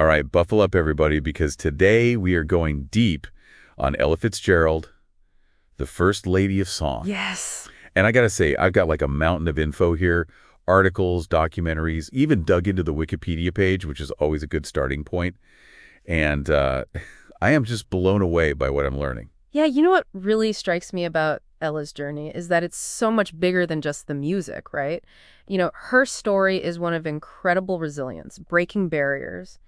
All right, buckle up, everybody, because today we are going deep on Ella Fitzgerald, the First Lady of Song. Yes. And I got to say, I've got like a mountain of info here, articles, documentaries, even dug into the Wikipedia page, which is always a good starting point. And I am just blown away by what I'm learning. Yeah, you know what really strikes me about Ella's journey is that it's so much bigger than just the music, right? You know, her story is one of incredible resilience, breaking barriers,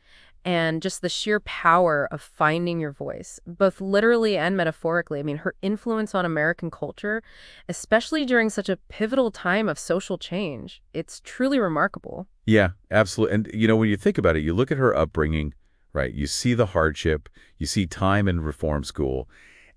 and just the sheer power of finding your voice, both literally and metaphorically. I mean, her influence on American culture, especially during such a pivotal time of social change, it's truly remarkable. Yeah, absolutely. And, you know, when you think about it, you look at her upbringing, right? You see the hardship, you see time in reform school,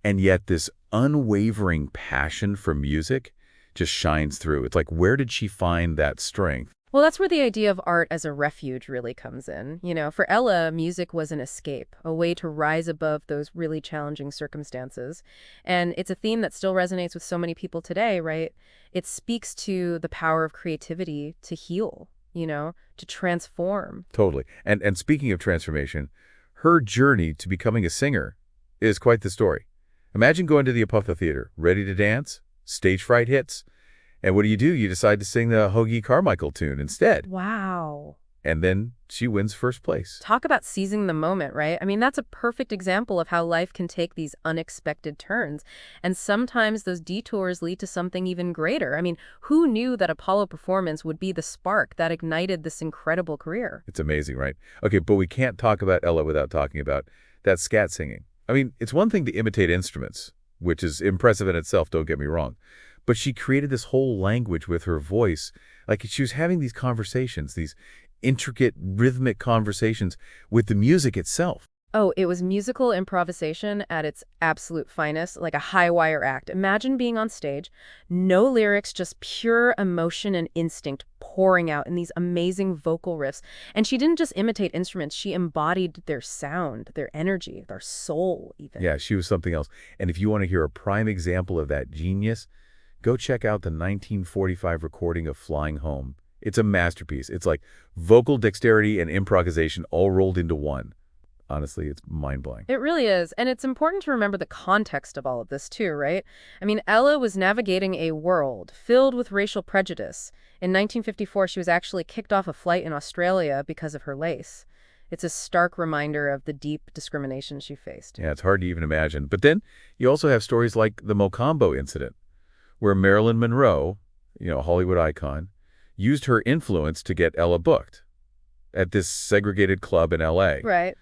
and yet this unwavering passion for music just shines through. It's like, where did she find that strength? Well, that's where the idea of art as a refuge really comes in. You know, for Ella, music was an escape, a way to rise above those really challenging circumstances. And it's a theme that still resonates with so many people today, right? It speaks to the power of creativity to heal, you know, to transform. Totally. And speaking of transformation, her journey to becoming a singer is quite the story. Imagine going to the Apopha Theater, ready to dance, stage fright hits, and what do? You decide to sing the Hoagie Carmichael tune instead. Wow. And then she wins first place. Talk about seizing the moment, right? I mean, that's a perfect example of how life can take these unexpected turns. And sometimes those detours lead to something even greater. I mean, who knew that Apollo performance would be the spark that ignited this incredible career? It's amazing, right? Okay, but we can't talk about Ella without talking about that scat singing. I mean, it's one thing to imitate instruments, which is impressive in itself, don't get me wrong. But she created this whole language with her voice. Like she was having these conversations, these intricate rhythmic conversations with the music itself. Oh, it was musical improvisation at its absolute finest, like a high-wire act. Imagine being on stage, no lyrics, just pure emotion and instinct pouring out in these amazing vocal riffs. And she didn't just imitate instruments, she embodied their sound, their energy, their soul even. Yeah, she was something else. And if you want to hear a prime example of that genius, go check out the 1945 recording of Flying Home. It's a masterpiece. It's like vocal dexterity and improvisation all rolled into one. Honestly, it's mind-blowing. It really is. And it's important to remember the context of all of this too, right? I mean, Ella was navigating a world filled with racial prejudice. In 1954, she was actually kicked off a flight in Australia because of her lace. It's a stark reminder of the deep discrimination she faced. Yeah, it's hard to even imagine. But then you also have stories like the Mocambo incident, where Marilyn Monroe, you know, a Hollywood icon, used her influence to get Ella booked at this segregated club in L.A. Right.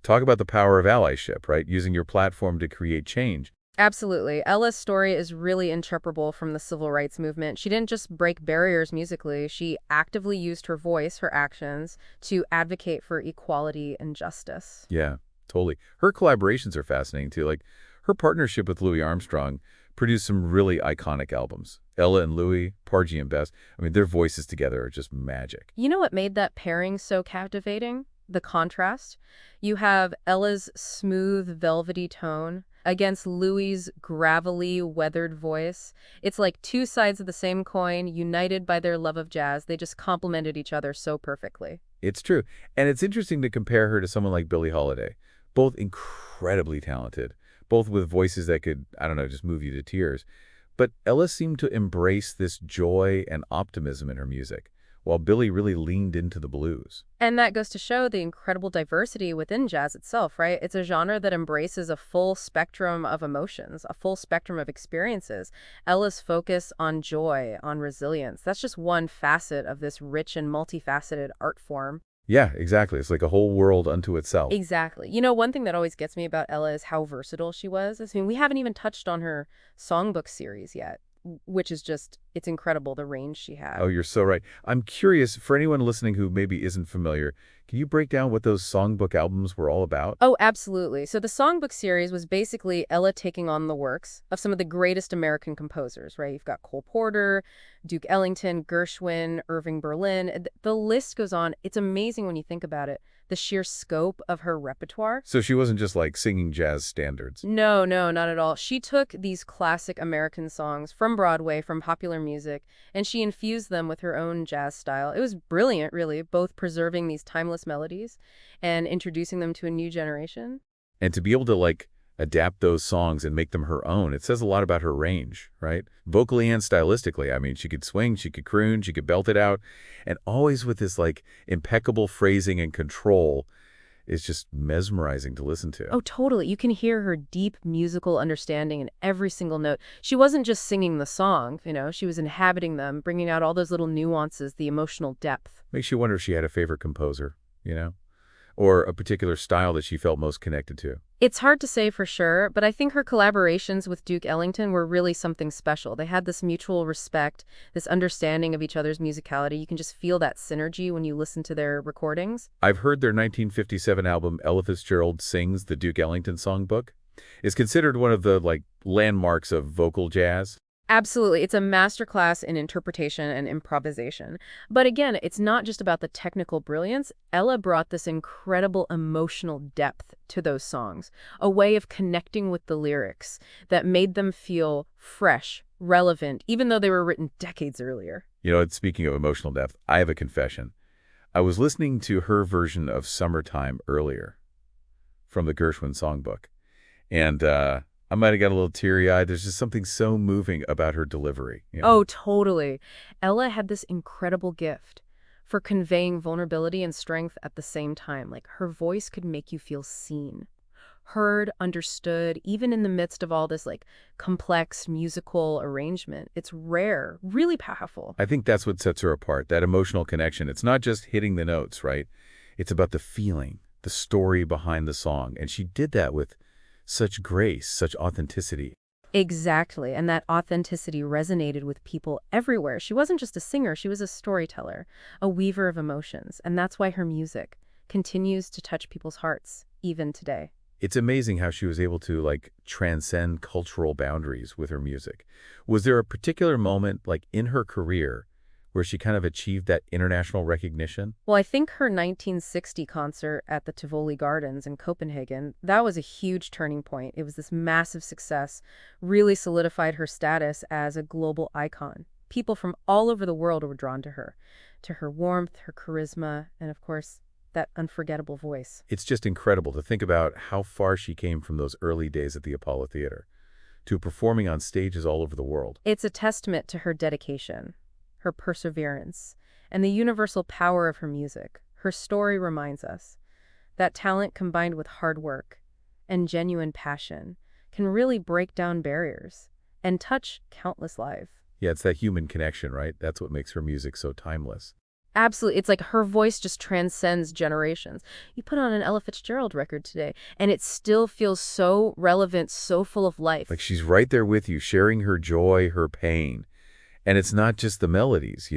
Talk about the power of allyship, right? Using your platform to create change. Absolutely. Ella's story is really inseparable from the civil rights movement. She didn't just break barriers musically. She actively used her voice, her actions, to advocate for equality and justice. Yeah, totally. Her collaborations are fascinating, too. Like, her partnership with Louis Armstrong produced some really iconic albums. Ella and Louis, Porgy and Bess. I mean, their voices together are just magic. You know what made that pairing so captivating? The contrast. You have Ella's smooth, velvety tone against Louis's gravelly, weathered voice. It's like two sides of the same coin, united by their love of jazz. They just complemented each other so perfectly. It's true. And it's interesting to compare her to someone like Billie Holiday. Both incredibly talented. Both with voices that could, I don't know, just move you to tears. But Ella seemed to embrace this joy and optimism in her music, while Billie really leaned into the blues. And that goes to show the incredible diversity within jazz itself, right? It's a genre that embraces a full spectrum of emotions, a full spectrum of experiences. Ella's focus on joy, on resilience, that's just one facet of this rich and multifaceted art form. Yeah, exactly. It's like a whole world unto itself. Exactly. You know, one thing that always gets me about Ella is how versatile she was. I mean, we haven't even touched on her songbook series yet, which is just, it's incredible, the range she had. Oh, you're so right. I'm curious, for anyone listening who maybe isn't familiar, can you break down what those songbook albums were all about? Oh, absolutely. So the songbook series was basically Ella taking on the works of some of the greatest American composers, right? You've got Cole Porter, Duke Ellington, Gershwin, Irving Berlin. The list goes on. It's amazing when you think about it. the sheer scope of her repertoire. So she wasn't just like singing jazz standards. No, no, not at all. She took these classic American songs from Broadway, from popular music, and she infused them with her own jazz style. It was brilliant, really, both preserving these timeless melodies and introducing them to a new generation. And to be able to like adapt those songs and make them her own, it says a lot about her range, right? Vocally and stylistically. I mean, she could swing, she could croon, she could belt it out, and always with this like impeccable phrasing and control. Is just mesmerizing to listen to. Oh, totally. You can hear her deep musical understanding in every single note. She wasn't just singing the song, she was inhabiting them, bringing out all those little nuances, the emotional depth. Makes you wonder if she had a favorite composer, or a particular style that she felt most connected to. It's hard to say for sure, but I think her collaborations with Duke Ellington were really something special. They had this mutual respect, this understanding of each other's musicality. You can just feel that synergy when you listen to their recordings. I've heard their 1957 album, Ella Fitzgerald Sings, the Duke Ellington Songbook, is considered one of the, landmarks of vocal jazz. Absolutely. It's a masterclass in interpretation and improvisation. But again, it's not just about the technical brilliance. Ella brought this incredible emotional depth to those songs, a way of connecting with the lyrics that made them feel fresh, relevant, even though they were written decades earlier. Speaking of emotional depth, I have a confession. I was listening to her version of Summertime earlier from the Gershwin Songbook, and I might have got a little teary-eyed. There's just something so moving about her delivery. Oh, totally. Ella had this incredible gift for conveying vulnerability and strength at the same time. Like, her voice could make you feel seen, heard, understood, even in the midst of all this, complex musical arrangement. It's rare, really powerful. I think that's what sets her apart, that emotional connection. It's not just hitting the notes, right? It's about the feeling, the story behind the song. And she did that with such grace, such authenticity. Exactly, and that authenticity resonated with people everywhere. She wasn't just a singer, she was a storyteller, a weaver of emotions, and that's why her music continues to touch people's hearts, even today. It's amazing how she was able to, transcend cultural boundaries with her music. Was there a particular moment, in her career, where she kind of achieved that international recognition? Well, I think her 1960 concert at the Tivoli Gardens in Copenhagen, that was a huge turning point. It was this massive success, really solidified her status as a global icon. People from all over the world were drawn to her warmth, her charisma, and of course, that unforgettable voice. It's just incredible to think about how far she came from those early days at the Apollo Theater to performing on stages all over the world. It's a testament to her dedication, her perseverance, and the universal power of her music. Her story reminds us that talent combined with hard work and genuine passion can really break down barriers and touch countless lives. Yeah, it's that human connection, right? That's what makes her music so timeless. Absolutely. It's like her voice just transcends generations. You put on an Ella Fitzgerald record today, and it still feels so relevant, so full of life. Like she's right there with you, sharing her joy, her pain. And it's not just the melodies,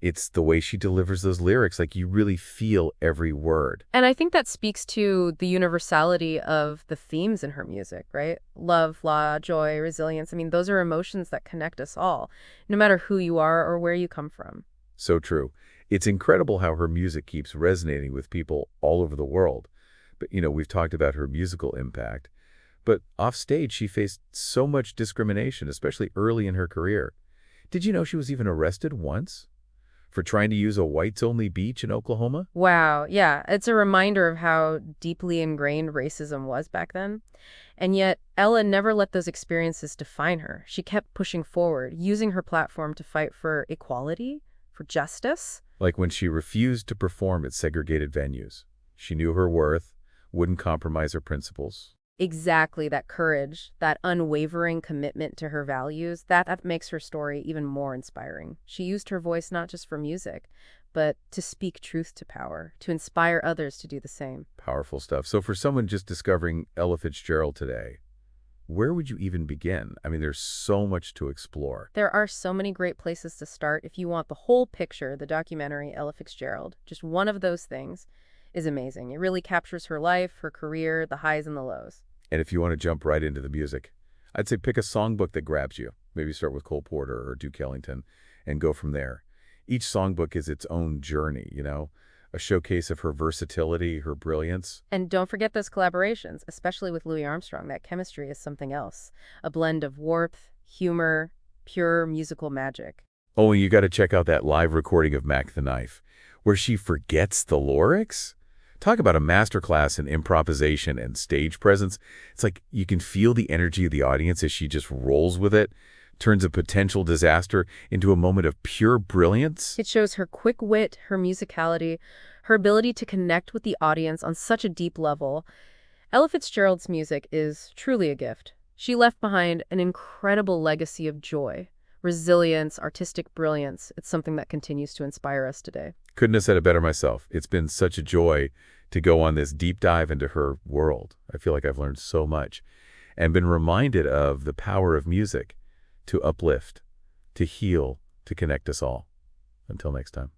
it's the way she delivers those lyrics. Like you really feel every word. And I think that speaks to the universality of the themes in her music, right? Love, law, joy, resilience. I mean, those are emotions that connect us all, no matter who you are or where you come from. So true. It's incredible how her music keeps resonating with people all over the world. But, we've talked about her musical impact. But off stage, she faced so much discrimination, especially early in her career. Did you know she was even arrested once for trying to use a whites-only beach in Oklahoma? Wow, yeah. It's a reminder of how deeply ingrained racism was back then. And yet, Ella never let those experiences define her. She kept pushing forward, using her platform to fight for equality, for justice. Like when she refused to perform at segregated venues. She knew her worth, wouldn't compromise her principles. Exactly, that courage, that unwavering commitment to her values, that makes her story even more inspiring. She used her voice not just for music, but to speak truth to power, to inspire others to do the same. Powerful stuff. So for someone just discovering Ella Fitzgerald today, where would you even begin? I mean, there's so much to explore. There are so many great places to start. If you want the whole picture, the documentary Ella Fitzgerald, just one of those things, is amazing. It really captures her life, her career, the highs and the lows. And if you want to jump right into the music, I'd say pick a songbook that grabs you. Maybe start with Cole Porter or Duke Ellington and go from there. Each songbook is its own journey, a showcase of her versatility, her brilliance. And don't forget those collaborations, especially with Louis Armstrong. That chemistry is something else. A blend of warmth, humor, pure musical magic. Oh, and you got to check out that live recording of Mack the Knife, where she forgets the lyrics. Talk about a masterclass in improvisation and stage presence. It's like you can feel the energy of the audience as she just rolls with it, turns a potential disaster into a moment of pure brilliance. It shows her quick wit, her musicality, her ability to connect with the audience on such a deep level. Ella Fitzgerald's music is truly a gift. She left behind an incredible legacy of joy, resilience, artistic brilliance. It's something that continues to inspire us today. Couldn't have said it better myself. It's been such a joy to go on this deep dive into her world. I feel like I've learned so much and been reminded of the power of music to uplift, to heal, to connect us all. Until next time.